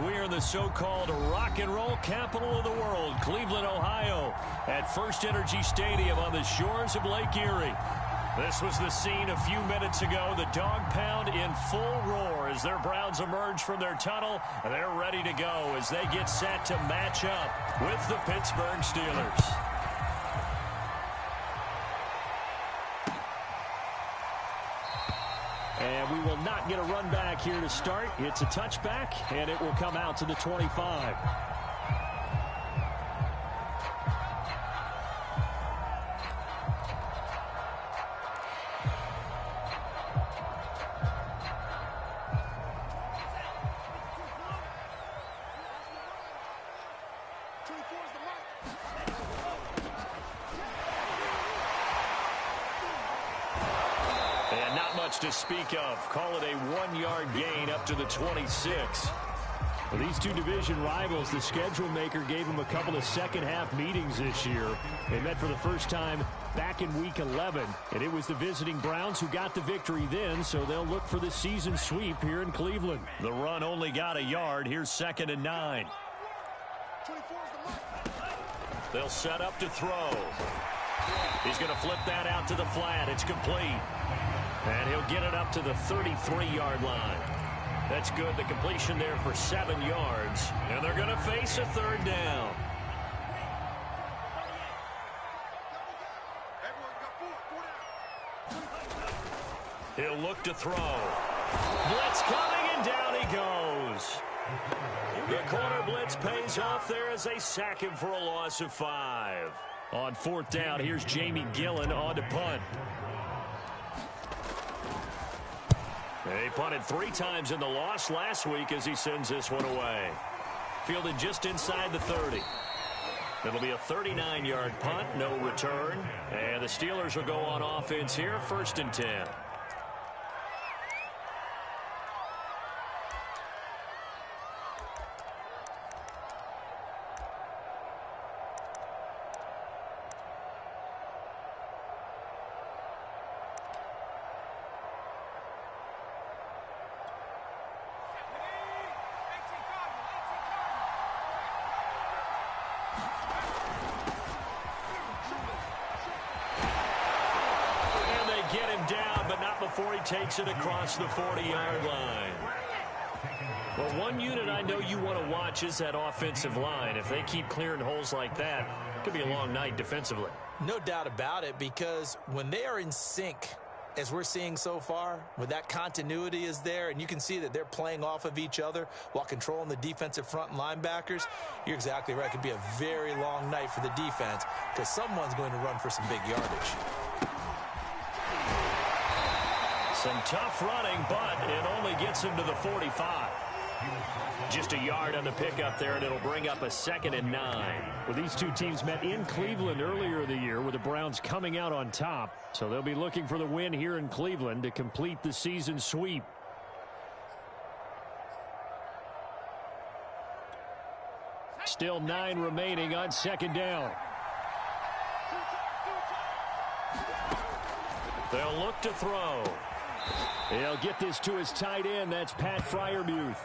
We are in the so-called rock and roll capital of the world, Cleveland, Ohio, at First Energy Stadium on the shores of Lake Erie. This was the scene a few minutes ago. The dog pound in full roar as their Browns emerge from their tunnel. They're ready to go as they get set to match up with the Pittsburgh Steelers. And we will not get a run back here to start. It's a touchback, and it will come out to the 25. To speak of. Call it a 1-yard gain up to the 26. Well, these two division rivals, the schedule maker gave them a couple of second-half meetings this year. They met for the first time back in Week 11, and it was the visiting Browns who got the victory then, so they'll look for the season sweep here in Cleveland. The run only got a yard. Here's 2nd and 9. They'll set up to throw. He's going to flip that out to the flat. It's complete. And he'll get it up to the 33-yard line. That's good. The completion there for 7 yards. And they're going to face a 3rd down. He'll look to throw. Blitz coming, and down he goes. The corner blitz pays off there as they sack him for a loss of 5. On 4th down, here's Jamie Gillen on to punt. He punted 3 times in the loss last week as he sends this one away. Fielded just inside the 30. It'll be a 39-yard punt, no return. And the Steelers will go on offense here, 1st and 10. Before he takes it across the 40-yard line. Well, one unit I know you want to watch is that offensive line. If they keep clearing holes like that, it could be a long night defensively. No doubt about it, because when they are in sync, as we're seeing so far, when that continuity is there and you can see that they're playing off of each other while controlling the defensive front linebackers, you're exactly right. It could be a very long night for the defense because someone's going to run for some big yardage. Some tough running, but it only gets him to the 45. Just a yard on the pickup there, and it'll bring up a 2nd and 9. Well, these two teams met in Cleveland earlier in the year with the Browns coming out on top. So they'll be looking for the win here in Cleveland to complete the season sweep. Still 9 remaining on 2nd down. They'll look to throw. He'll get this to his tight end. That's Pat Freiermuth.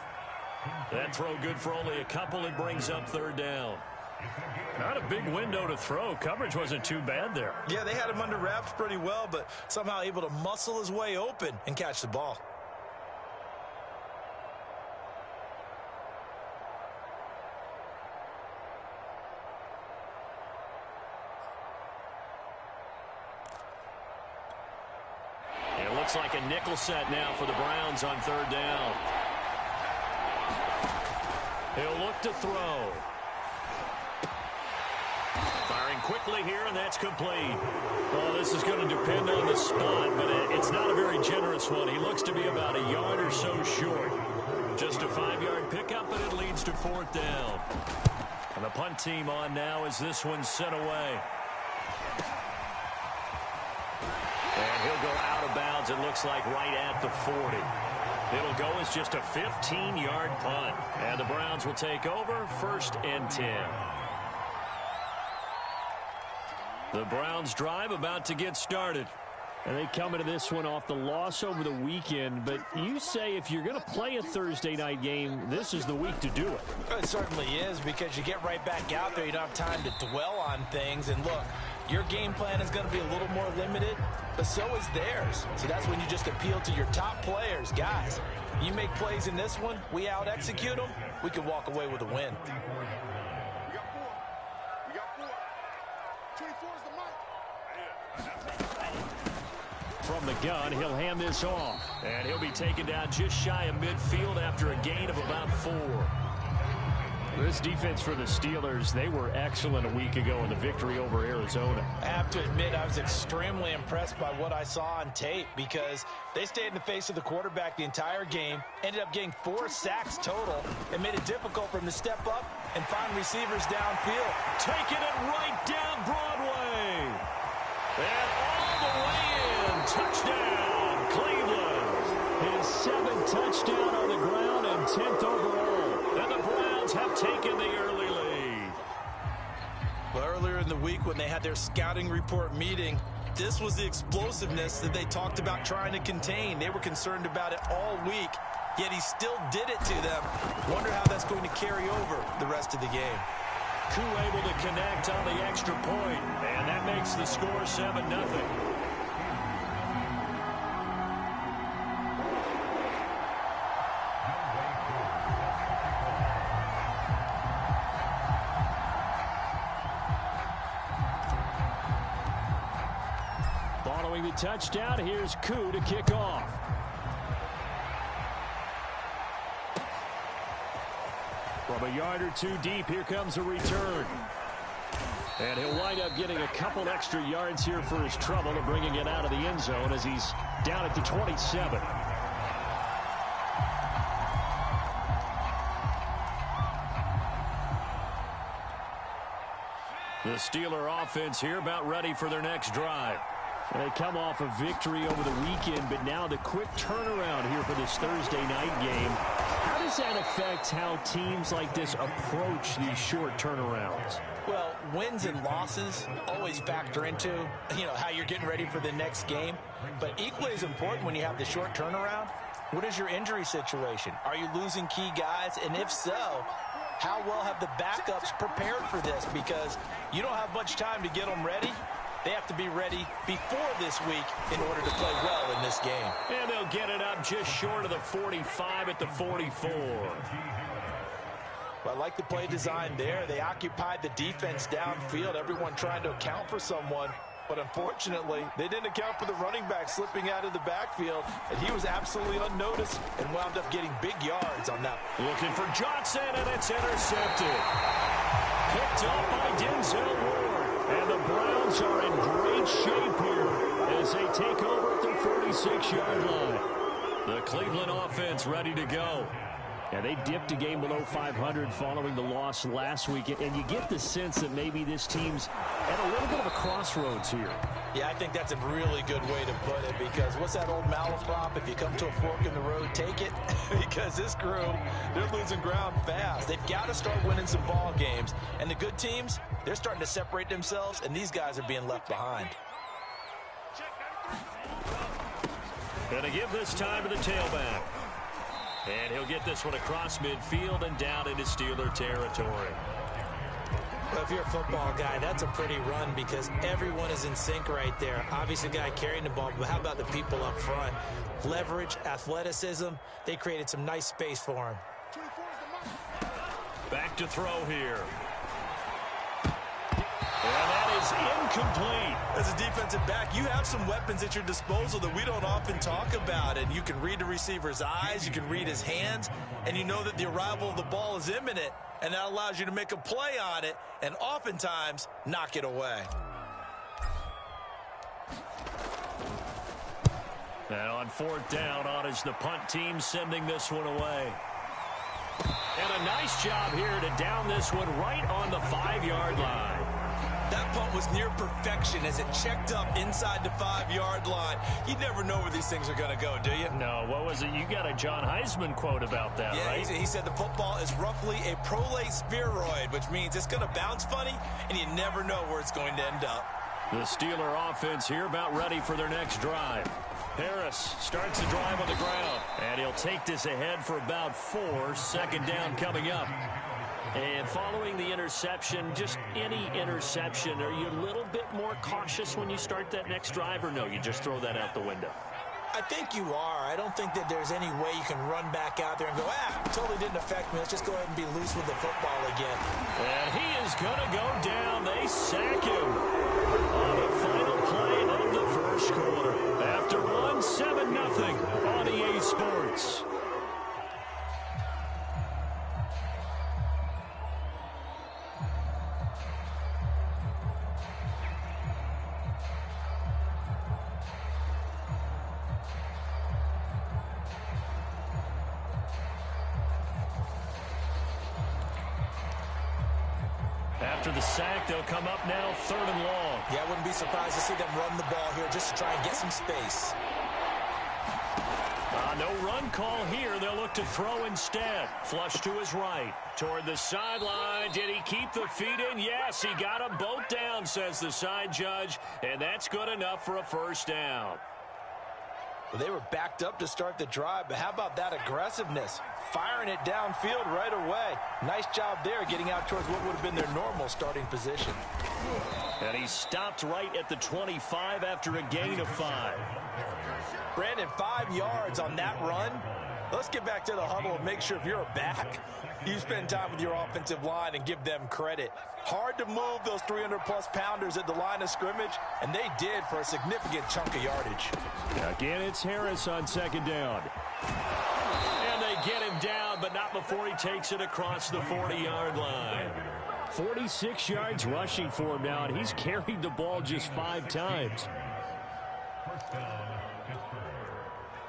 That throw good for only a couple. It brings up 3rd down. Not a big window to throw. Coverage wasn't too bad there. Yeah, they had him under wraps pretty well, but somehow able to muscle his way open and catch the ball. Looks like a nickel set now for the Browns on 3rd down. He'll look to throw. Firing quickly here, and that's complete. Well, this is going to depend on the spot, but it's not a very generous one. He looks to be about a yard or so short. Just a 5-yard pickup, and it leads to 4th down. And the punt team on now as this one's sent away. And he'll go out of bounds, it looks like, right at the 40. It'll go as just a 15-yard punt. And the Browns will take over, 1st and 10. The Browns drive about to get started. And they come into this one off the loss over the weekend. But you say if you're going to play a Thursday night game, this is the week to do it. It certainly is, because you get right back out there. You don't have time to dwell on things. And look, your game plan is going to be a little more limited, but so is theirs. So that's when you just appeal to your top players. Guys, you make plays in this one, we out-execute them, we can walk away with a win. From the gun, he'll hand this off. And he'll be taken down just shy of midfield after a gain of about 4. This defense for the Steelers, they were excellent a week ago in the victory over Arizona. I have to admit, I was extremely impressed by what I saw on tape, because they stayed in the face of the quarterback the entire game, ended up getting 4 sacks total, and made it difficult for him to step up and find receivers downfield. Taking it right down Broadway. And all the way in. Touchdown, Cleveland. His 7th touchdown on the ground and 10th overall. And the Browns have taken the early lead. Well, earlier in the week when they had their scouting report meeting, this was the explosiveness that they talked about trying to contain. They were concerned about it all week, yet he still did it to them. Wonder how that's going to carry over the rest of the game. Koo able to connect on the extra point, and that makes the score 7-0. Following the touchdown, here's Koo to kick off. From a yard or 2 deep, here comes a return. And he'll wind up getting a couple extra yards here for his trouble and bringing it out of the end zone as he's down at the 27. The Steeler offense here about ready for their next drive. They come off a victory over the weekend, but now the quick turnaround here for this Thursday night game. How does that affect how teams like this approach these short turnarounds? Well, wins and losses always factor into, how you're getting ready for the next game. But equally as important when you have the short turnaround, what is your injury situation? Are you losing key guys? And if so, how well have the backups prepared for this? Because you don't have much time to get them ready. They have to be ready before this week in order to play well in this game. And they'll get it up just short of the 45 at the 44. Well, I like the play design there. They occupied the defense downfield, everyone trying to account for someone. But unfortunately, they didn't account for the running back slipping out of the backfield, and he was absolutely unnoticed and wound up getting big yards on that. Looking for Johnson, and it's intercepted. Picked up by Denzel Ward. And the Browns are in great shape here as they take over at the 46-yard line. The Cleveland offense ready to go. And they dipped a game below 500 following the loss last week. And you get the sense that maybe this team's at a little bit of a crossroads here. Yeah, I think that's a really good way to put it, because what's that old malaprop? If you come to a fork in the road, take it. Because this crew, they're losing ground fast. They've got to start winning some ball games. And the good teams, they're starting to separate themselves, and these guys are being left behind. Going to give this time to the tailback. And he'll get this one across midfield and down into Steeler territory. Well, if you're a football guy, that's a pretty run, because everyone is in sync right there. Obviously, the guy carrying the ball, but how about the people up front? Leverage, athleticism, they created some nice space for him. Back to throw here. And that is incomplete. As a defensive back, you have some weapons at your disposal that we don't often talk about. And you can read the receiver's eyes, you can read his hands, and you know that the arrival of the ball is imminent. And that allows you to make a play on it and oftentimes knock it away. And on 4th down, on is the punt team sending this one away. And a nice job here to down this one right on the 5-yard line. That punt was near perfection as it checked up inside the 5-yard line. You never know where these things are going to go, do you? No, what was it? You got a John Heisman quote about that, right? Yeah, he said the football is roughly a prolate spheroid, which means it's going to bounce funny, and you never know where it's going to end up. The Steeler offense here about ready for their next drive. Harris starts the drive on the ground, and he'll take this ahead for about 4. Second down coming up. And following the interception, just any interception, are you a little bit more cautious when you start that next drive, or no, you just throw that out the window? I think you are. I don't think that there's any way you can run back out there and go, totally didn't affect me. Let's just go ahead and be loose with the football again. And he is going to go down. They sack him on the final play of the first quarter. After 7-0 on EA Sports. After the sack, they'll come up now 3rd and long. Yeah, I wouldn't be surprised to see them run the ball here just to try and get some space. No run call here. They'll look to throw instead. Flush to his right. Toward the sideline. Did he keep the feet in? Yes, he got them both down, says the side judge. And that's good enough for a first down. Well, they were backed up to start the drive, but how about that aggressiveness? Firing it downfield right away. Nice job there getting out towards what would have been their normal starting position. And he stopped right at the 25 after a gain of 5. Brandon, 5 yards on that run. Let's get back to the huddle and make sure if you're a back, you spend time with your offensive line and give them credit. Hard to move those 300-plus pounders at the line of scrimmage, and they did for a significant chunk of yardage. Again, it's Harris on second down. And they get him down, but not before he takes it across the 40-yard line. 46 yards rushing for him now, and he's carried the ball just 5 times.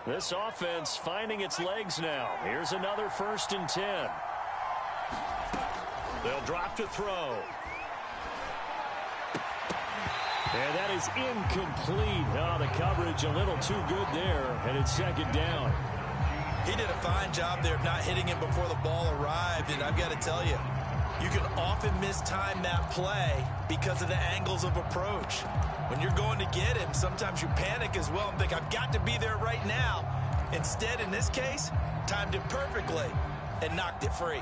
This offense finding its legs now. Here's another 1st and 10. They'll drop to throw. And that is incomplete. Oh, the coverage a little too good there, and it's 2nd down. He did a fine job there of not hitting him before the ball arrived, and I've got to tell you, you can often mistime that play because of the angles of approach. When you're going to get him, sometimes you panic as well and think, I've got to be there right now. Instead, in this case, timed it perfectly and knocked it free.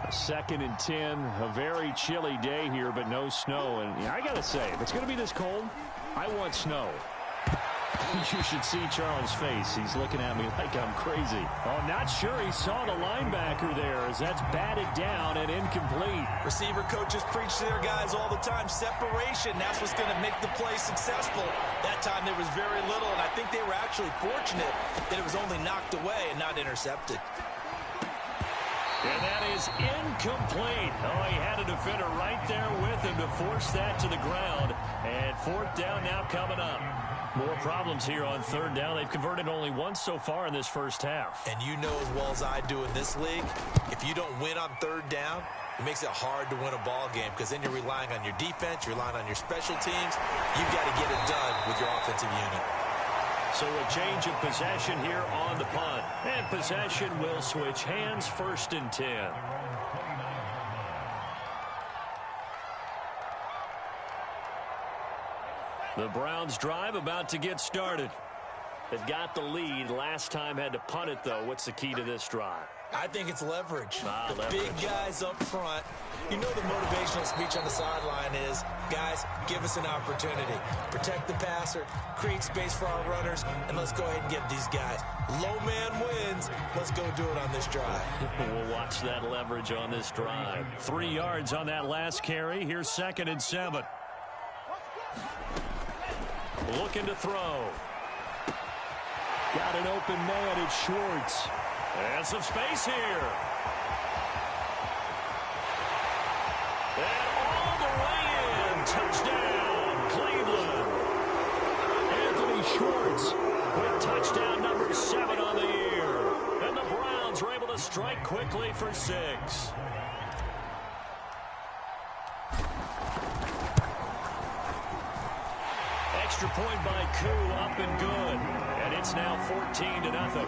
2nd and 10, a very chilly day here, but no snow. And I got to say, if it's going to be this cold, I want snow. You should see Charles' face. He's looking at me like I'm crazy. Oh, not sure he saw the linebacker there as that's batted down and incomplete. Receiver coaches preach to their guys all the time. Separation, that's what's going to make the play successful. That time there was very little, and I think they were actually fortunate that it was only knocked away and not intercepted. And that is incomplete. Oh, he had a defender right there with him to force that to the ground. And 4th down now coming up. More problems here on 3rd down. They've converted only once so far in this first half. And you know as well as I do in this league, if you don't win on 3rd down, it makes it hard to win a ball game because then you're relying on your defense, you're relying on your special teams. You've got to get it done with your offensive unit. So a change of possession here on the punt. And possession will switch hands, 1st and 10. The Browns drive about to get started. They've got the lead. Last time had to punt it, though. What's the key to this drive? I think it's leverage. Leverage. Big guys up front. You know the motivational speech on the sideline is, guys, give us an opportunity. Protect the passer, create space for our runners, and let's go ahead and get these guys. Low man wins. Let's go do it on this drive. We'll watch that leverage on this drive. 3 yards on that last carry. Here's 2nd and 7. Looking to throw. Got an open man. It's Schwartz. And some space here. And all the way in. Touchdown, Cleveland. Anthony Schwartz with touchdown number 7 on the year. And the Browns were able to strike quickly for 6. Extra point by Koo, up and good. And it's now 14-0.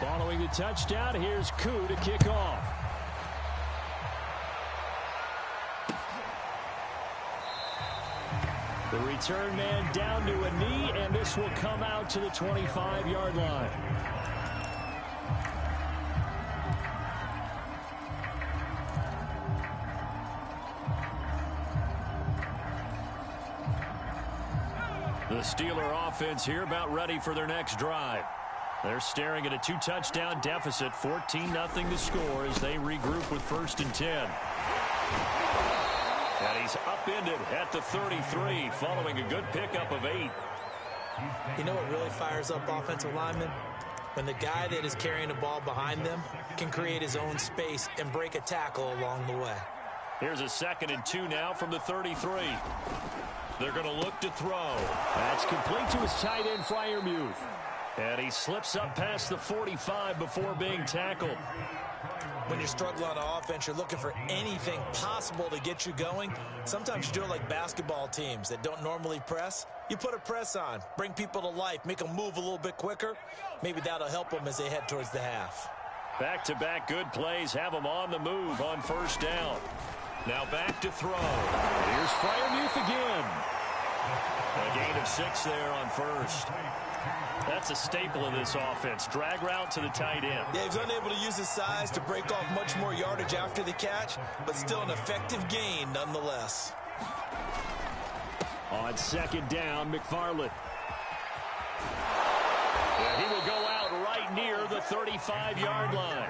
Following the touchdown, here's Koo to kick off. The return man down to a knee, and this will come out to the 25-yard line. The Steeler offense here about ready for their next drive. They're staring at a 2-touchdown deficit, 14-0 to score as they regroup with 1st and 10. And he's upended at the 33 following a good pickup of 8. You know what really fires up offensive linemen? When the guy that is carrying the ball behind them can create his own space and break a tackle along the way. Here's a 2nd and 2 now from the 33. They're going to look to throw. That's complete to his tight end, Freiermuth. And he slips up past the 45 before being tackled. When you're struggling on offense, you're looking for anything possible to get you going. Sometimes you do it like basketball teams that don't normally press. You put a press on, bring people to life, make them move a little bit quicker. Maybe that'll help them as they head towards the half. Back-to-back good plays have them on the move on 1st down. Now back to throw. Here's Freiermuth again. A gain of 6 there on 1st. That's a staple of this offense. Drag route to the tight end. Yeah, he's unable to use his size to break off much more yardage after the catch, but still an effective gain nonetheless. On 2nd down, McFarland. And he will go out right near the 35-yard line.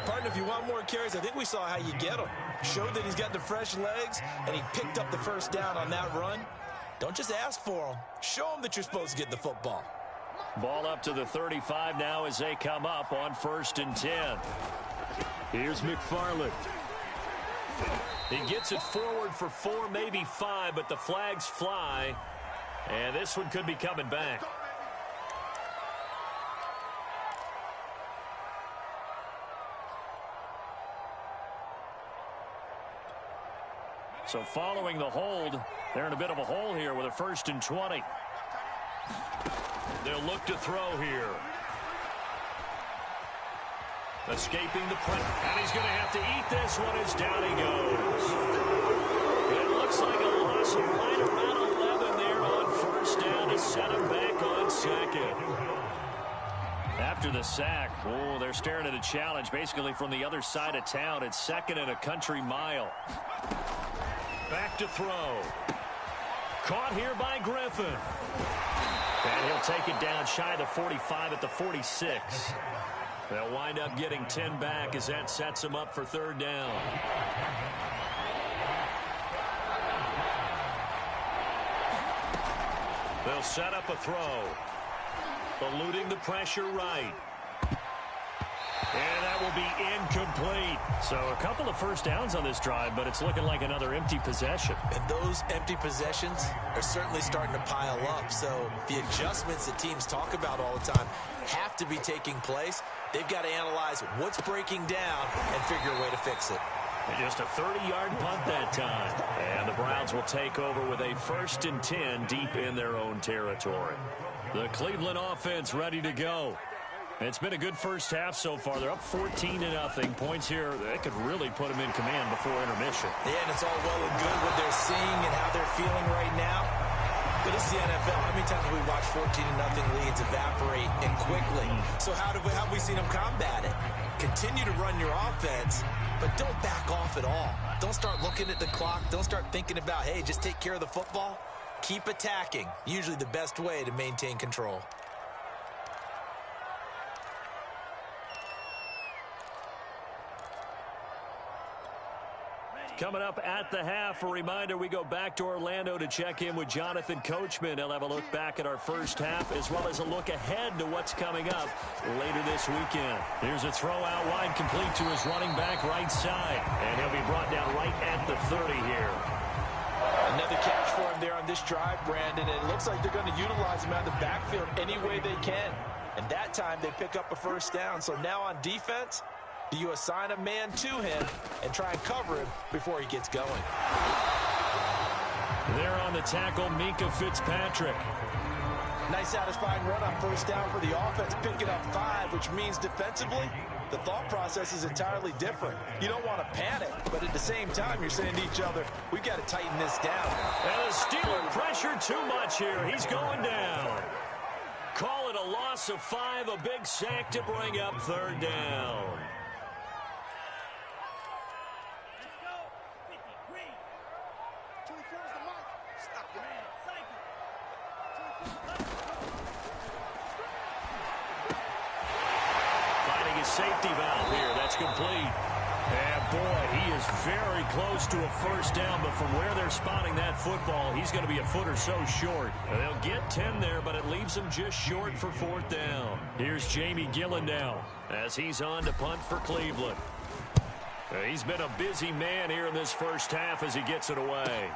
Partner, if you want more carries, I think we saw how you get them. Showed that he's got the fresh legs, and he picked up the 1st down on that run. Don't just ask for them. Show them that you're supposed to get the football. Ball up to the 35 now as they come up on 1st and 10. Here's McFarland. He gets it forward for 4, maybe 5, but the flags fly. And this one could be coming back. So following the hold, they're in a bit of a hole here with a 1st and 20. They'll look to throw here. Escaping the pressure. And he's going to have to eat this one as down he goes. It looks like a loss of right around 11 there on 1st down to set him back on 2nd. After the sack, oh, they're staring at a challenge basically from the other side of town. It's 2nd and a country mile. Back to throw. Caught here by Griffin. And he'll take it down shy of the 45 at the 46. They'll wind up getting 10 back as that sets them up for 3rd down. They'll set up a throw. Eluding the pressure right. And that will be incomplete. So a couple of 1st downs on this drive, but it's looking like another empty possession. And those empty possessions are certainly starting to pile up. So the adjustments that teams talk about all the time have to be taking place. They've got to analyze what's breaking down and figure a way to fix it. And just a 30-yard punt that time. And the Browns will take over with a 1st and 10 deep in their own territory. The Cleveland offense ready to go. It's been a good first half so far. They're up 14-0. Points here that could really put them in command before intermission. Yeah, and it's all well and good what they're seeing and how they're feeling right now. But it's the NFL. How many times have we watched 14-0 leads evaporate and quickly? So how have we seen them combat it? Continue to run your offense, but don't back off at all. Don't start looking at the clock. Don't start thinking about, hey, just take care of the football. Keep attacking. Usually the best way to maintain control. Coming up at the half, a reminder, we go back to Orlando to check in with Jonathan Coachman. He'll have a look back at our first half as well as a look ahead to what's coming up later this weekend. Here's a throw out wide complete to his running back right side. And he'll be brought down right at the 30 here. Another catch for him there on this drive, Brandon. And it looks like they're going to utilize him out of the backfield any way they can. And that time they pick up a 1st down. So now on defense, do you assign a man to him and try and cover him before he gets going? There on the tackle, Minkah Fitzpatrick. Nice satisfying run on first down for the offense, picking up 5, which means defensively, the thought process is entirely different. You don't want to panic, but at the same time, you're saying to each other, we've got to tighten this down. And the Steeler pressure too much here. He's going down. Call it a loss of 5, a big sack to bring up third down. Finding his safety valve here. That's complete. And boy, he is very close to a first down, but from where they're spotting that football, he's going to be a foot or so short. They'll get 10 there, but it leaves him just short for fourth down. Here's Jamie Gillen now as he's on to punt for Cleveland. He's been a busy man here in this first half as he gets it away.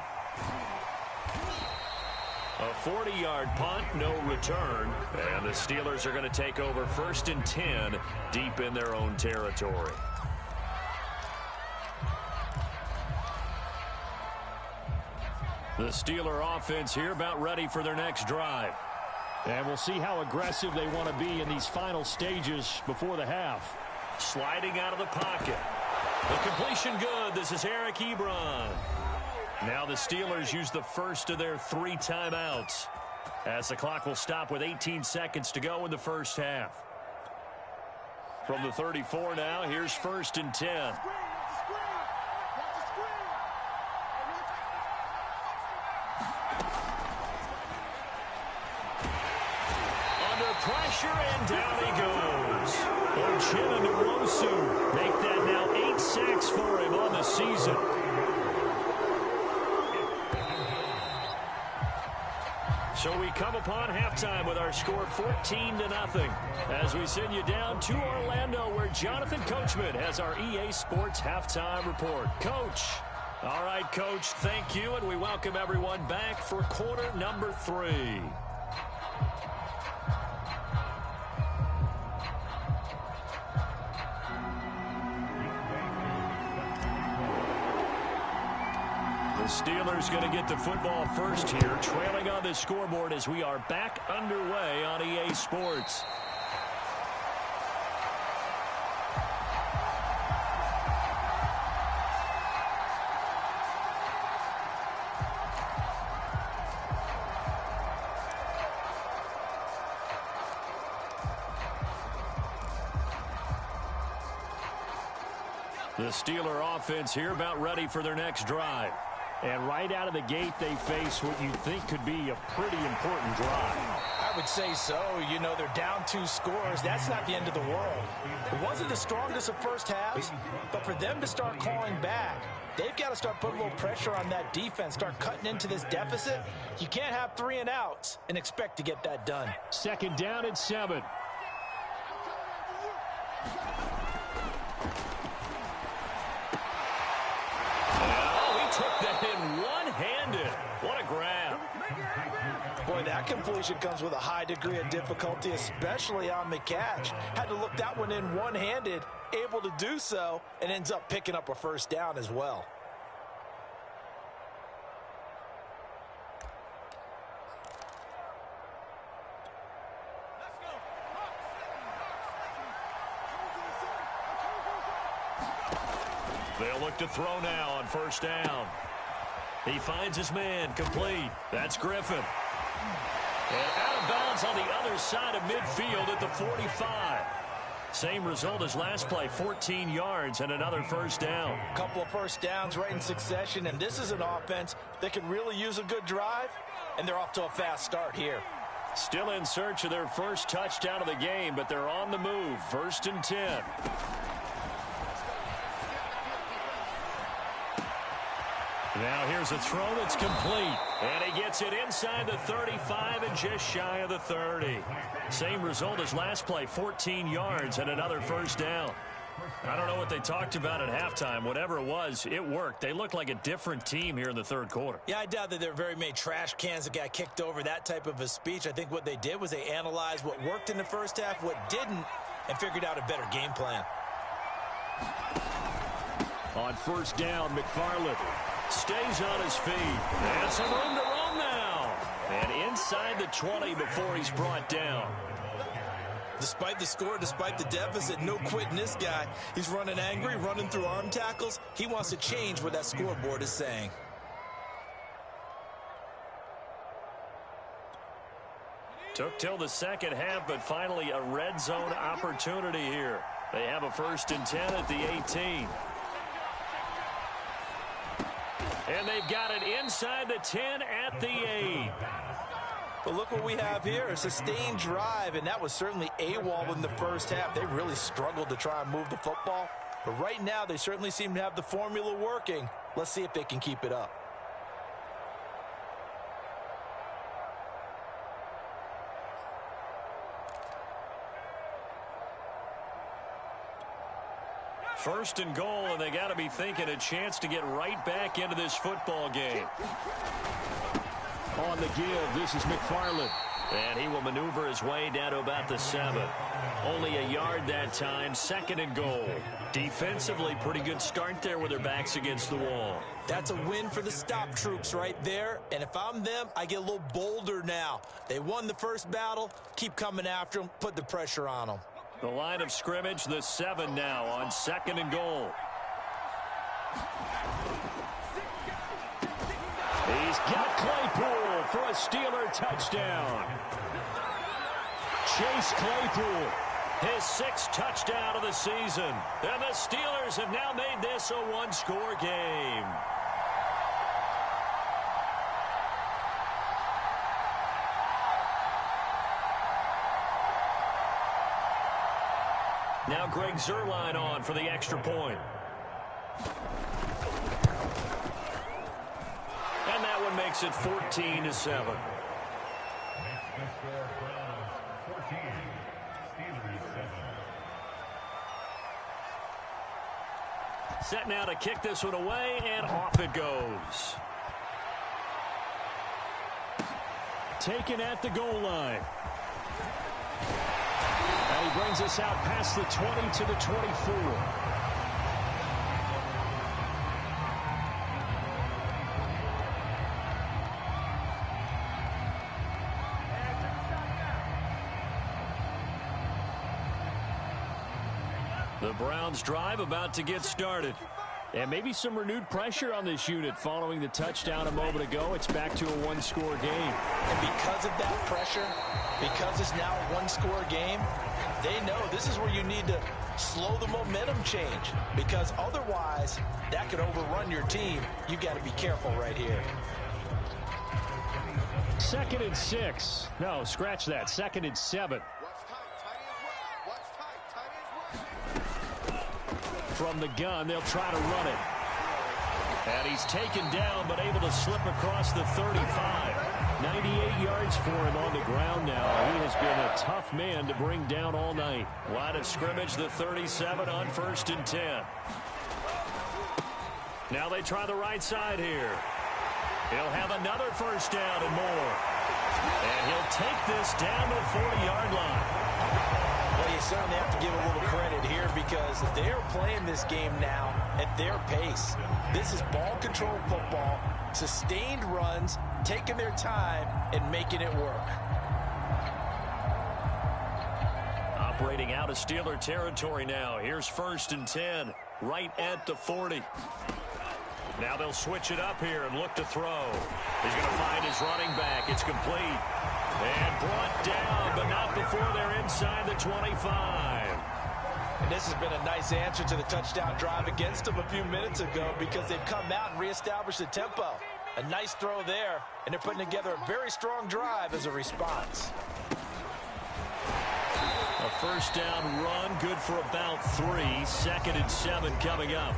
A 40-yard punt, no return, and the Steelers are going to take over 1st and 10 deep in their own territory. The Steeler offense here about ready for their next drive. And we'll see how aggressive they want to be in these final stages before the half. Sliding out of the pocket. The completion good. This is Eric Ebron. Now the Steelers use the first of their 3 timeouts, as the clock will stop with 18 seconds to go in the first half. From the 34 now, here's 1st and 10. Pressure, and down he goes. Uchenna Nwosu make that now 8 sacks for him on the season. So we come upon halftime with our score 14-0 as we send you down to Orlando, where Jonathan Coachman has our EA Sports halftime report. Coach. All right, Coach, thank you, and we welcome everyone back for quarter number 3. The Steelers going to get the football first here, trailing on the scoreboard as we are back underway on EA Sports. The Steeler offense here about ready for their next drive. And right out of the gate, they face what you think could be a pretty important drive. I would say so. You know, they're down 2 scores. That's not the end of the world. It wasn't the strongest of first halves, but for them to start clawing back, they've got to start putting a little pressure on that defense, start cutting into this deficit. You can't have 3 and outs and expect to get that done. 2nd down and 7. Took that in one-handed. What a grab. Boy, that completion comes with a high degree of difficulty, especially on the catch. Had to look that one in one-handed, able to do so, and ends up picking up a first down as well. They'll look to throw now on 1st down. He finds his man, complete. That's Griffin. And out of bounds on the other side of midfield at the 45. Same result as last play, 14 yards and another first down. A couple of first downs right in succession, and this is an offense that can really use a good drive, and they're off to a fast start here. Still in search of their first touchdown of the game, but they're on the move. 1st and 10. Now here's a throw that's complete. And he gets it inside the 35 and just shy of the 30. Same result as last play, 14 yards and another first down. I don't know what they talked about at halftime. Whatever it was, it worked. They look like a different team here in the 3rd quarter. Yeah, I doubt that there are very many trash cans that got kicked over, that type of a speech. I think what they did was they analyzed what worked in the first half, what didn't, and figured out a better game plan. On 1st down, McFarland stays on his feet. And some room to roam now. And inside the 20 before he's brought down. Despite the score, despite the deficit, no quitting this guy. He's running angry, running through arm tackles. He wants to change what that scoreboard is saying. Took till the second half, but finally a red zone opportunity here. They have a 1st and 10 at the 18. And they've got it inside the 10 at the 8. But look what we have here, a sustained drive, and that was certainly AWOL in the first half. They really struggled to try and move the football. But right now, they certainly seem to have the formula working. Let's see if they can keep it up. First and goal, and they got to be thinking a chance to get right back into this football game. On the give, this is McFarland. And he will maneuver his way down to about the 7. Only a yard that time, 2nd and goal. Defensively, pretty good start there with their backs against the wall. That's a win for the stop troops right there. And if I'm them, I get a little bolder now. They won the first battle. Keep coming after them. Put the pressure on them. The line of scrimmage, the 7 now on 2nd and goal. He's got Claypool for a Steeler touchdown. Chase Claypool, his 6th touchdown of the season. And the Steelers have now made this a 1-score game. Now Greg Zuerlein on for the extra point. And that one makes it 14-7. Set now to kick this one away, and off it goes. Taken at the goal line. And he brings us out past the 20 to the 24. The Browns drive about to get started. And maybe some renewed pressure on this unit following the touchdown a moment ago. It's back to a 1-score game. And because of that pressure, because it's now a 1-score game, they know this is where you need to slow the momentum change. Because otherwise, that could overrun your team. You've got to be careful right here. 2nd and 6. No, scratch that. 2nd and 7. From the gun, they'll try to run it. And he's taken down, but able to slip across the 35. 98 yards for him on the ground now. He has been a tough man to bring down all night. Line of scrimmage, the 37 on 1st and 10. Now they try the right side here. He'll have another first down and more. And he'll take this down to the 40-yard line. Well, you certainly have to give a little credit here because they are playing this game now at their pace. This is ball control football, sustained runs, taking their time and making it work. Operating out of Steeler territory now. Here's 1st and 10, right at the 40. Now they'll switch it up here and look to throw. He's going to find his running back. It's complete. And brought down, but not before they're inside the 25. And this has been a nice answer to the touchdown drive against them a few minutes ago because they've come out and reestablished the tempo. A nice throw there, and they're putting together a very strong drive as a response. A first down run, good for about 3. 2nd and 7 coming up.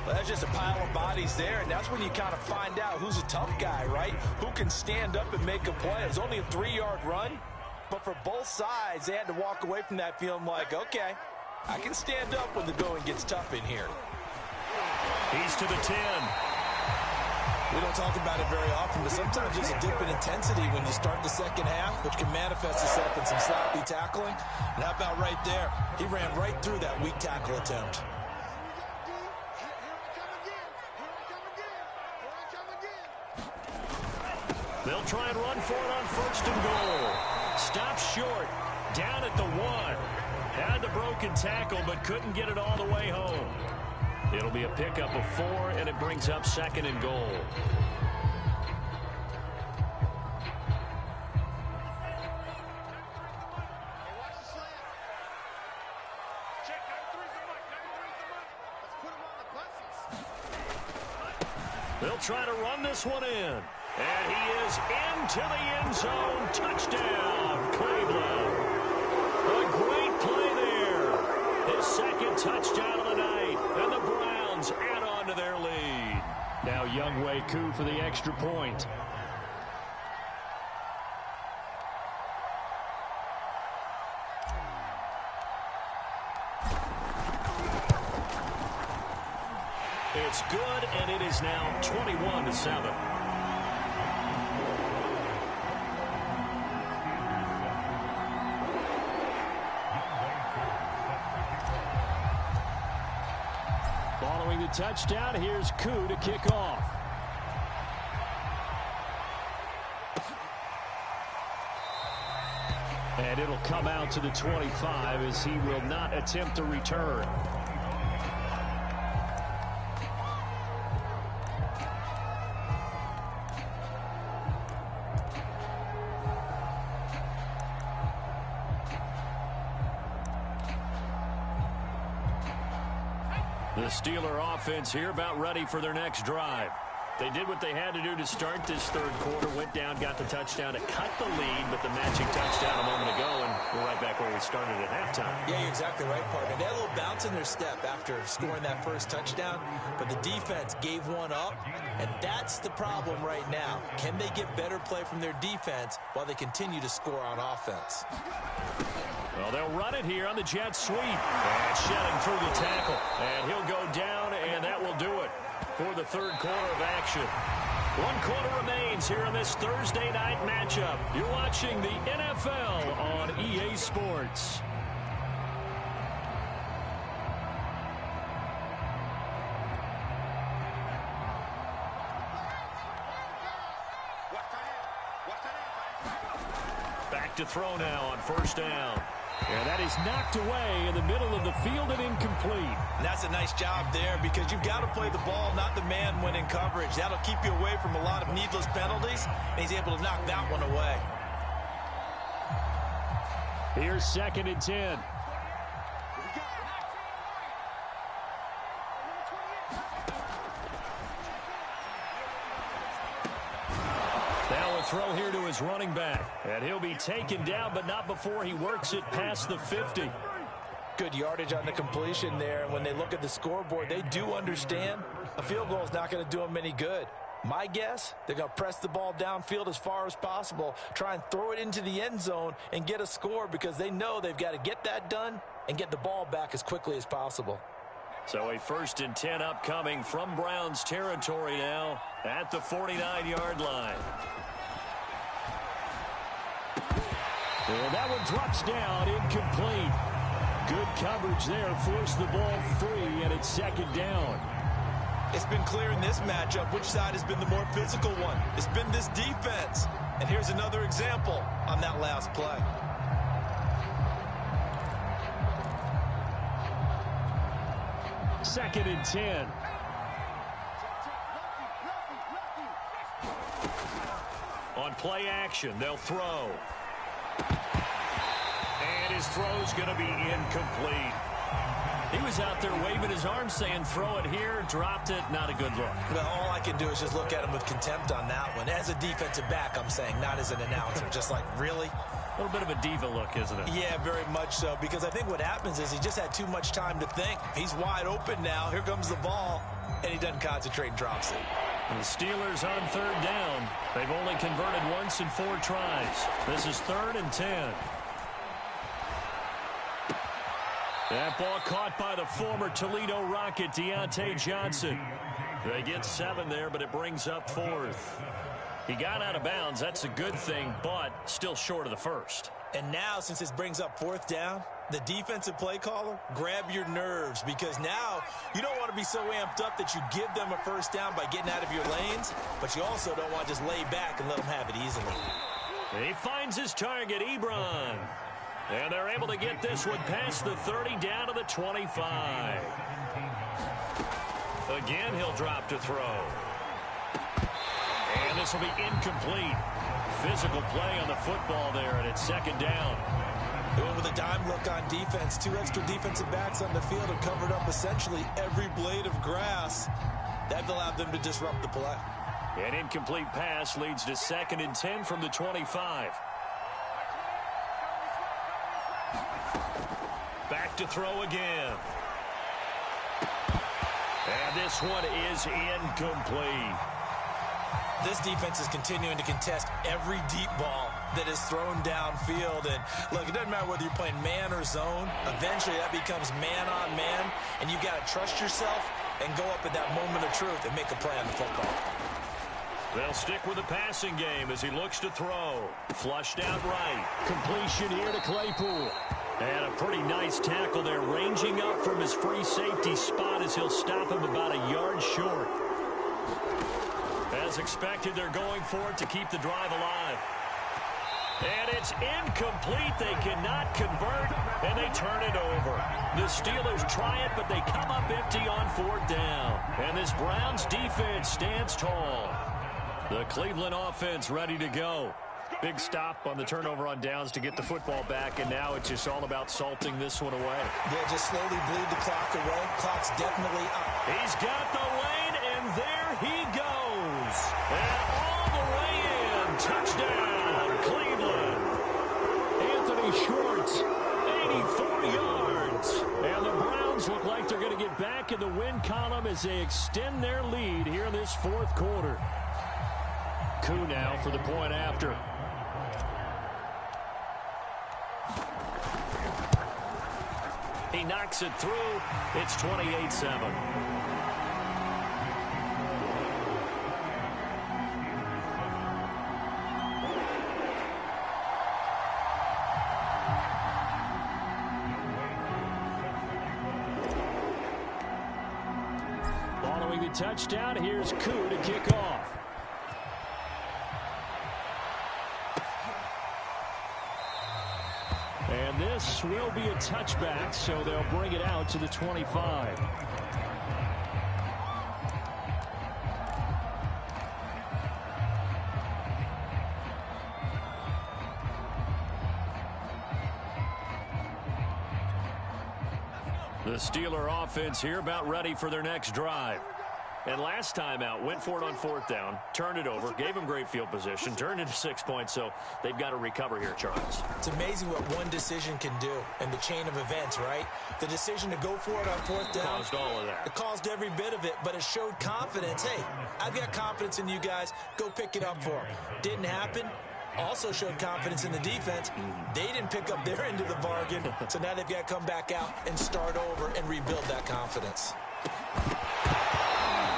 Well, that's just a pile of bodies there, and that's when you kind of find out who's a tough guy, right? Who can stand up and make a play. It was only a 3-yard run, but for both sides, they had to walk away from that feeling like, okay, I can stand up when the going gets tough in here. He's to the 10. We don't talk about it very often, but sometimes there's a dip in intensity when you start the second half, which can manifest itself in some sloppy tackling. And how about right there? He ran right through that weak tackle attempt. They'll try and run for it on 1st and goal. Stops short. Down at the 1. Had the broken tackle, but couldn't get it all the way home. It'll be a pickup of 4, and it brings up 2nd and goal. They'll try to run this one in. And he is into the end zone. Touchdown, Cleveland. A great play there. His 2nd touchdown of the night. And the Browns add on to their lead. Now Younghoe Koo for the extra point. It's good, and it is now 21-7. Following the touchdown, here's Koo to kick off. And it'll come out to the 25 as he will not attempt to return. The Steeler offense here about ready for their next drive. They did what they had to do to start this 3rd quarter, went down, got the touchdown to cut the lead, but the matching touchdown a moment ago, and we're right back where we started at halftime. Yeah, you're exactly right, partner. They had a little bounce in their step after scoring that 1st touchdown, but the defense gave one up, and that's the problem right now. Can they get better play from their defense while they continue to score on offense? Well, they'll run it here on the jet sweep. And shedding through the tackle. And he'll go down, and that will do it for the 3rd quarter of action. 1 quarter remains here in this Thursday night matchup. You're watching the NFL on EA Sports. Back to throw now on 1st down. And that is knocked away in the middle of the field and incomplete. And that's a nice job there because you've got to play the ball, not the man when in coverage. That'll keep you away from a lot of needless penalties, and he's able to knock that one away. Here's 2nd and 10. Throw here to his running back. And he'll be taken down, but not before he works it past the 50. Good yardage on the completion there. And when they look at the scoreboard, they do understand a field goal is not going to do them any good. My guess, they're going to press the ball downfield as far as possible, try and throw it into the end zone and get a score because they know they've got to get that done and get the ball back as quickly as possible. So a 1st and 10 upcoming from Browns territory now at the 49-yard line. And that one drops down, incomplete. Good coverage there, forced the ball free, and it's 2nd down. It's been clear in this matchup which side has been the more physical one. It's been this defense. And here's another example on that last play. Second and 10. On play action, they'll throw. And his throw's going to be incomplete. He was out there waving his arms saying, throw it here, dropped it, not a good look. Well, all I can do is just look at him with contempt on that one. As a defensive back, I'm saying, not as an announcer. Just like, really? A little bit of a diva look, isn't it? Yeah, very much so, because I think what happens is he just had too much time to think. He's wide open now. Here comes the ball, and he doesn't concentrate and drops it. And the Steelers on 3rd down. They've only converted once in 4 tries. This is 3rd and 10. That ball caught by the former Toledo Rocket, Deontay Johnson. They get 7 there, but it brings up 4th. He got out of bounds. That's a good thing, but still short of the 1st. And now, since this brings up 4th down, the defensive play caller, grab your nerves, because now you don't want to be so amped up that you give them a first down by getting out of your lanes, but you also don't want to just lay back and let them have it easily. He finds his target, Ebron. And they're able to get this one past the 30 down to the 25. Again, he'll drop to throw. And this will be incomplete. Physical play on the football there, and it's second down. Going with a dime look on defense. 2 extra defensive backs on the field have covered up essentially every blade of grass. That allowed them to disrupt the play. An incomplete pass leads to 2nd and 10 from the 25. Back to throw again. And this one is incomplete. This defense is continuing to contest every deep ball that is thrown downfield. And look, it doesn't matter whether you're playing man or zone. Eventually that becomes man on man, and you've got to trust yourself and go up at that moment of truth and make a play on the football. They'll stick with the passing game as he looks to throw. Flushed out right. Completion here to Claypool. And a pretty nice tackle there, ranging up from his free safety spot as he'll stop him about a yard short. As expected, they're going for it to keep the drive alive. And it's incomplete. They cannot convert, and they turn it over. The Steelers try it, but they come up empty on 4th down. And this Browns defense stands tall. The Cleveland offense ready to go. Big stop on the turnover on downs to get the football back, and now it's just all about salting this one away. Yeah, just slowly bleed the clock away. Clock's definitely up. He's got the lane, and there he goes. And all the way in. Touchdown, Cleveland. Anthony Schwartz, 84 yards. And the Browns look like they're going to get back in the win column as they extend their lead here in this 4th quarter. Koo now for the point after. He knocks it through. It's 28-7. Following the touchdown, here's Koo to kick off. And this will be a touchback, so they'll bring it out to the 25. The Steeler offense here about ready for their next drive. And last time out, went for it on 4th down, turned it over, gave them great field position, turned into 6 points, so they've got to recover here, Charles. It's amazing what one decision can do in the chain of events, right? The decision to go for it on 4th down. Caused all of that. It caused every bit of it, but it showed confidence. Hey, I've got confidence in you guys. Go pick it up for them. Didn't happen. Also showed confidence in the defense. They didn't pick up their end of the bargain, so now they've got to come back out and start over and rebuild that confidence.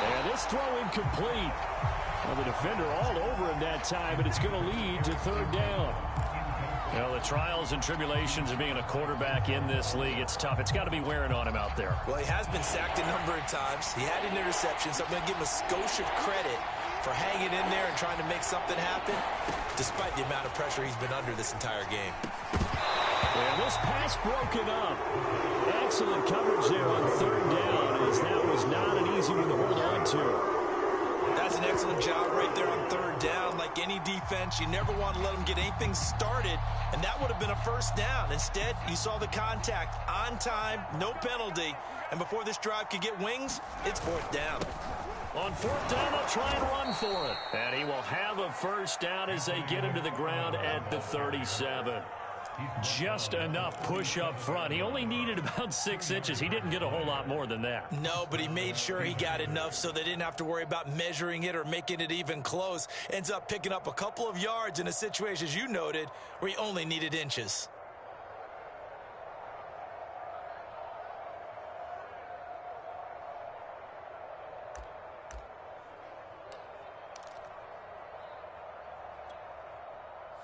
And this throw incomplete. Well, the defender all over him that time, but it's going to lead to 3rd down. Well, the trials and tribulations of being a quarterback in this league, it's tough. It's got to be wearing on him out there. Well, he has been sacked a number of times. He had an interception, so I'm going to give him a skosh of credit for hanging in there and trying to make something happen, despite the amount of pressure he's been under this entire game. And this pass broken up. Excellent coverage there on 3rd down, as that was not an easy one to hold on to. That's an excellent job right there on 3rd down. Like any defense, you never want to let them get anything started, and that would have been a first down. Instead, you saw the contact on time, no penalty, and before this drive could get wings, it's 4th down. On 4th down, they'll try and run for it. And he will have a first down as they get him to the ground at the 37. Just enough push up front. He only needed about 6 inches. He didn't get a whole lot more than that. No, but he made sure he got enough so they didn't have to worry about measuring it or making it even close. Ends up picking up a couple of yards in a situation, as you noted, where he only needed inches.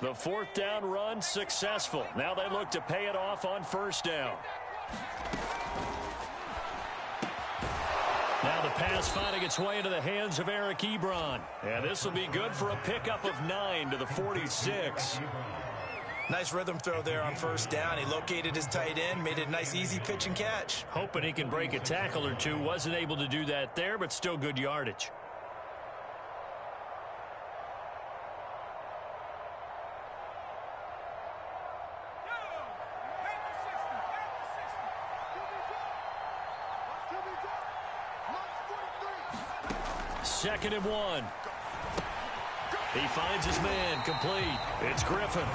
The fourth down run successful. Now they look to pay it off on first down. Now the pass finding its way into the hands of Eric Ebron. And this will be good for a pickup of 9 to the 46. Nice rhythm throw there on first down. He located his tight end, made it a nice easy pitch and catch. Hoping he can break a tackle or two. Wasn't able to do that there, but still good yardage. Second and 1. He finds his man complete. It's Griffin.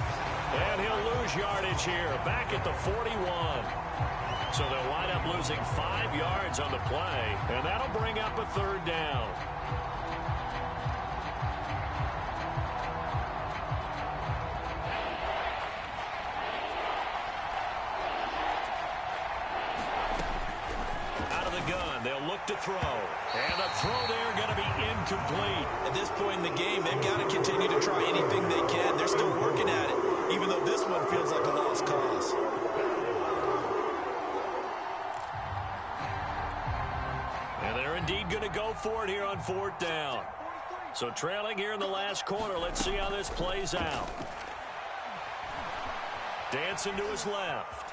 And he'll lose yardage here, back at the 41. So they'll wind up losing 5 yards on the play, and that'll bring up a third down. Out of the gun, they'll look to throw. And the throw there going to be incomplete. At this point in the game, they've got to continue to try anything they can. They're still working at it, even though this one feels like a lost cause. And they're indeed going to go for it here on fourth down. So trailing here in the last quarter, let's see how this plays out. Dancing to his left.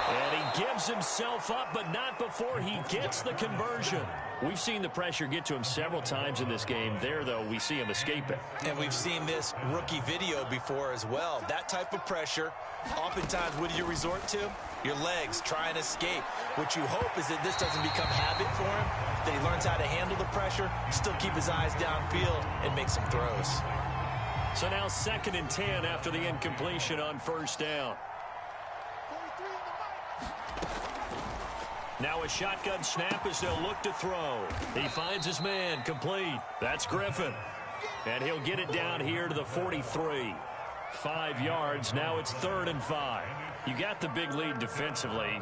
And he gives himself up, but not before he gets the conversion. We've seen the pressure get to him several times in this game. There, though, we see him escape it. And we've seen this rookie video before as well. That type of pressure, oftentimes, what do you resort to? Your legs, try and escape. What you hope is that this doesn't become habit for him, that he learns how to handle the pressure, still keep his eyes downfield, and make some throws. So now 2nd and 10 after the incompletion on first down. Now a shotgun snap as they'll look to throw. He finds his man complete. That's Griffin. And he'll get it down here to the 43. 5 yards. Now it's 3rd and 5. You got the big lead defensively.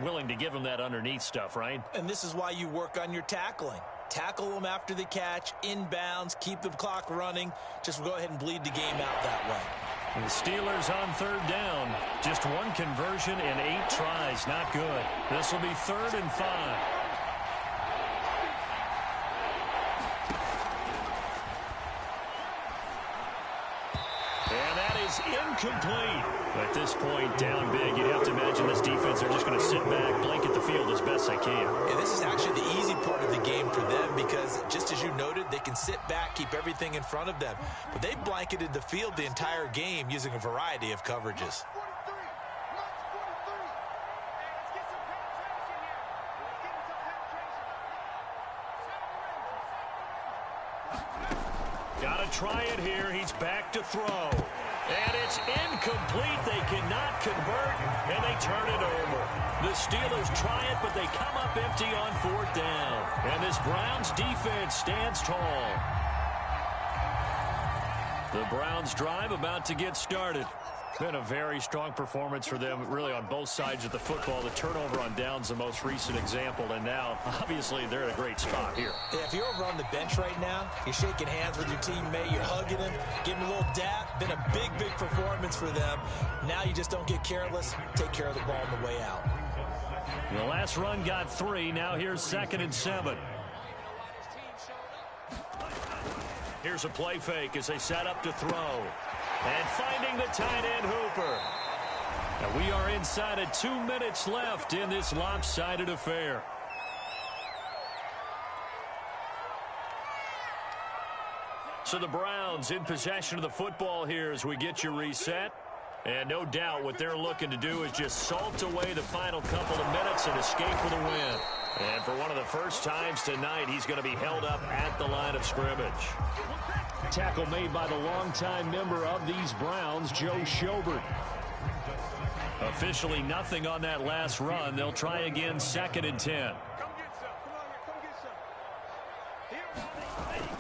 Willing to give him that underneath stuff, right? And this is why you work on your tackling. Tackle them after the catch, inbounds, keep the clock running. Just go ahead and bleed the game out that way. And the Steelers on 3rd down. Just one conversion in 8 tries. Not good. This will be 3rd and 5. And that is incomplete. At this point, down big, you'd have to imagine this defense are just going to sit back, blanket the field as best they can. And this is actually the easy part of the game for them because, just as you noted, they can sit back, keep everything in front of them. But they blanketed the field the entire game using a variety of coverages. Got to try it here. He's back to throw. And it's incomplete. They cannot convert, and they turn it over. The Steelers try it, but they come up empty on 4th down. And this Browns defense stands tall. The Browns drive about to get started. Been a very strong performance for them, really, on both sides of the football. The turnover on downs, the most recent example, and now, obviously, they're in a great spot here. Yeah, if you're over on the bench right now, you're shaking hands with your teammate, you're hugging him, giving him a little dap. Been a big, big performance for them. Now you just don't get careless. Take care of the ball on the way out. The last run got 3. Now here's 2nd and 7. Here's a play fake as they set up to throw. And finding the tight end Hooper. And we are inside of 2 minutes left in this lopsided affair. So the Browns in possession of the football here as we get you reset. And no doubt what they're looking to do is just salt away the final couple of minutes and escape with a win. And for one of the first times tonight, he's going to be held up at the line of scrimmage. Tackle made by the longtime member of these Browns, Joe Schobert. Officially nothing on that last run. They'll try again 2nd and 10.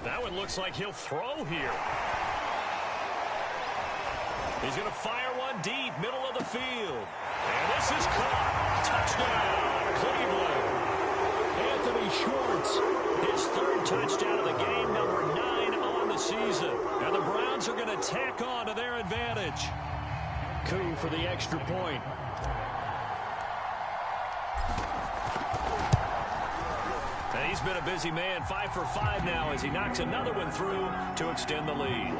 That one looks like he'll throw here. He's going to fire one deep, middle of the field. And this is caught. Touchdown, Cleveland. Anthony Schwartz, his 3rd touchdown of the game, number 9 on the season. And the Browns Lions are going to tack on to their advantage. Coup for the extra point. And he's been a busy man, 5 for 5 now as he knocks another one through to extend the lead.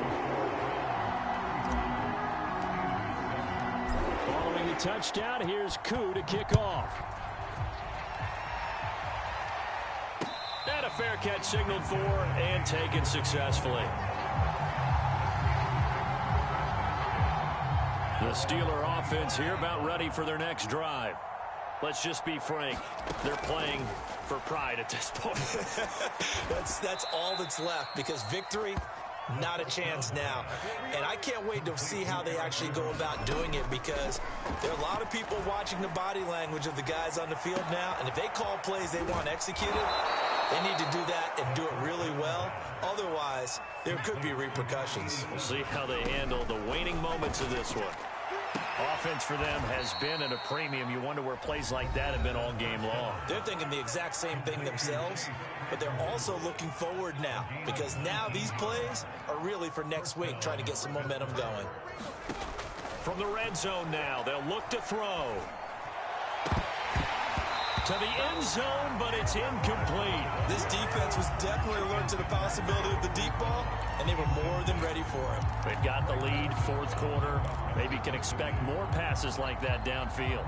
Following the touchdown, here's Coup to kick off. And a fair catch signaled for and taken successfully. The Steeler offense here about ready for their next drive. Let's just be frank. They're playing for pride at this point. That's all that's left because victory, not a chance now. And I can't wait to see how they actually go about doing it because there are a lot of people watching the body language of the guys on the field now. And if they call plays they want executed, they need to do that and do it really well. Otherwise, there could be repercussions. We'll see how they handle the waning moments of this one. Offense for them has been at a premium. You wonder where plays like that have been all game long. They're thinking the exact same thing themselves, but they're also looking forward now because now these plays are really for next week, trying to get some momentum going. From the red zone now, they'll look to throw. To the end zone, but it's incomplete. This defense was definitely alert to the possibility of the deep ball, and they were more than ready for it. They've got the lead, fourth quarter. Maybe can expect more passes like that downfield.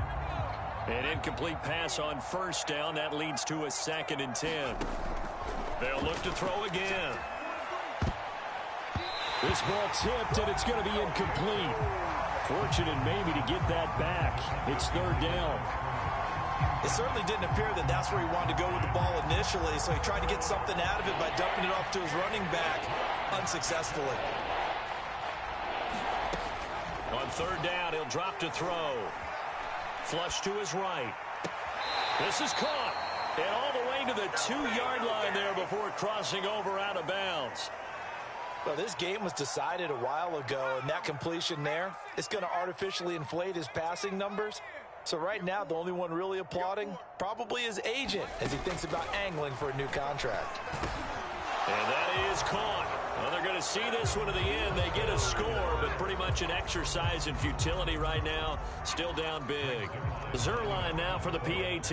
An incomplete pass on first down. That leads to a 2nd and 10. They'll look to throw again. This ball tipped, and it's going to be incomplete. Fortunate maybe to get that back. It's 3rd down. It certainly didn't appear that that's where he wanted to go with the ball initially, so he tried to get something out of it by dumping it off to his running back unsuccessfully. On 3rd down, he'll drop to throw. Flush to his right. This is caught. And all the way to the 2-yard line there before crossing over out of bounds. Well, this game was decided a while ago, and that completion there is going to artificially inflate his passing numbers. So right now, the only one really applauding probably his agent as he thinks about angling for a new contract. And that is caught. Well, they're going to see this one to the end. They get a score, but pretty much an exercise in futility right now. Still down big. Zerline now for the PAT.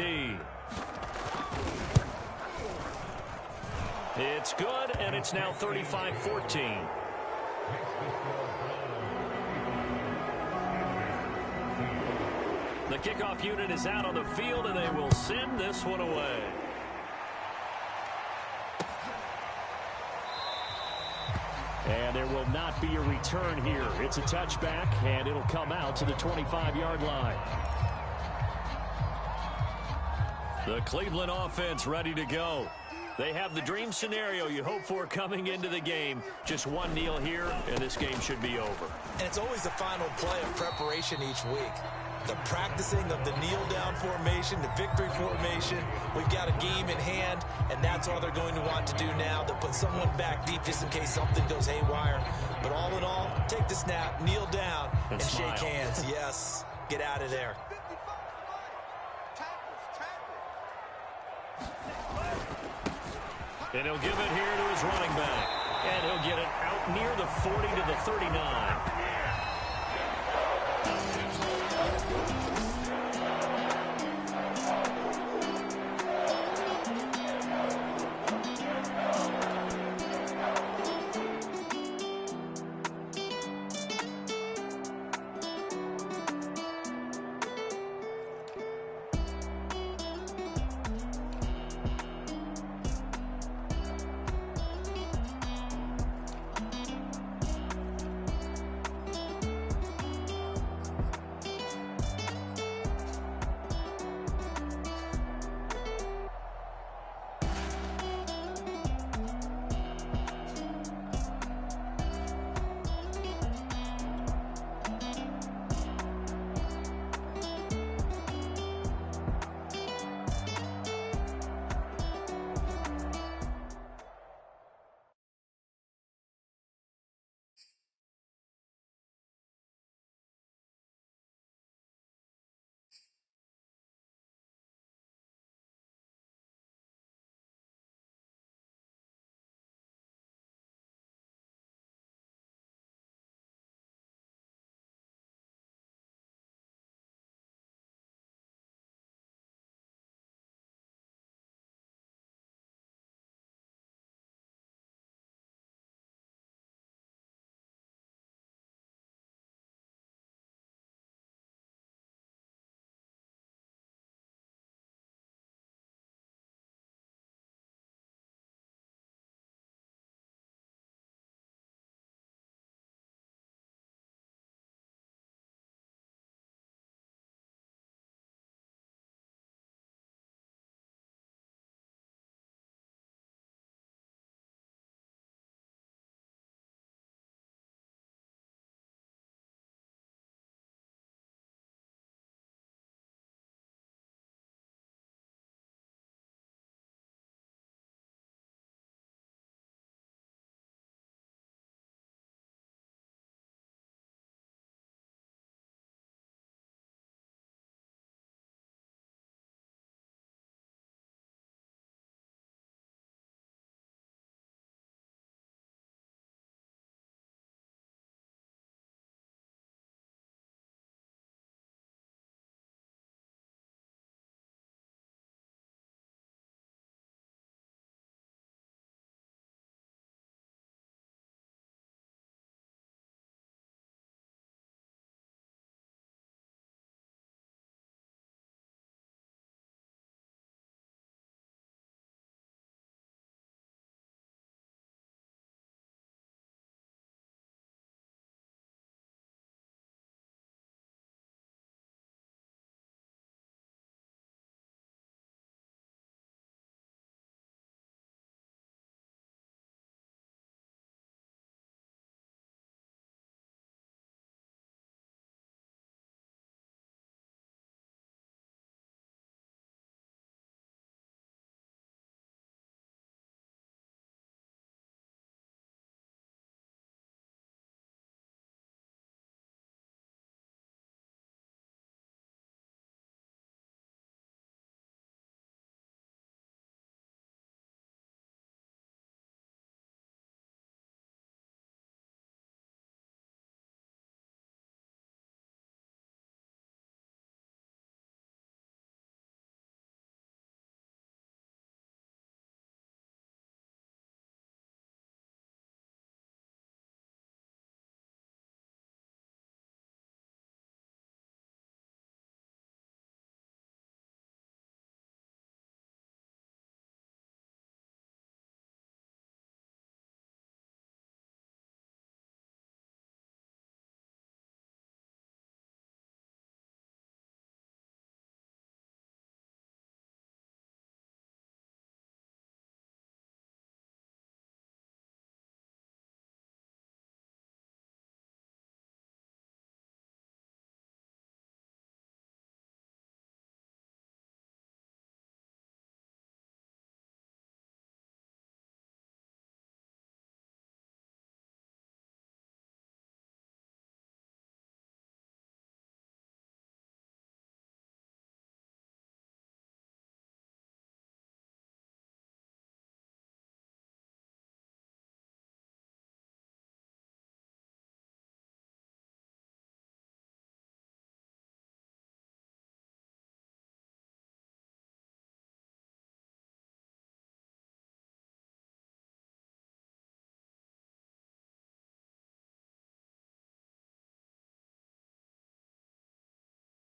It's good, and it's now 35-14. The kickoff unit is out on the field, and they will send this one away. And there will not be a return here. It's a touchback, and it'll come out to the 25-yard line. The Cleveland offense ready to go. They have the dream scenario you hope for coming into the game. Just one kneel here, and this game should be over. And it's always the final play of preparation each week. The practicing of the kneel-down formation, the victory formation. We've got a game in hand, and that's all they're going to want to do now. They'll put someone back deep just in case something goes haywire. But all in all, take the snap, kneel down, and shake hands. Yes, get out of there. And he'll give it here to his running back. And he'll get it out near the 40 to the 39.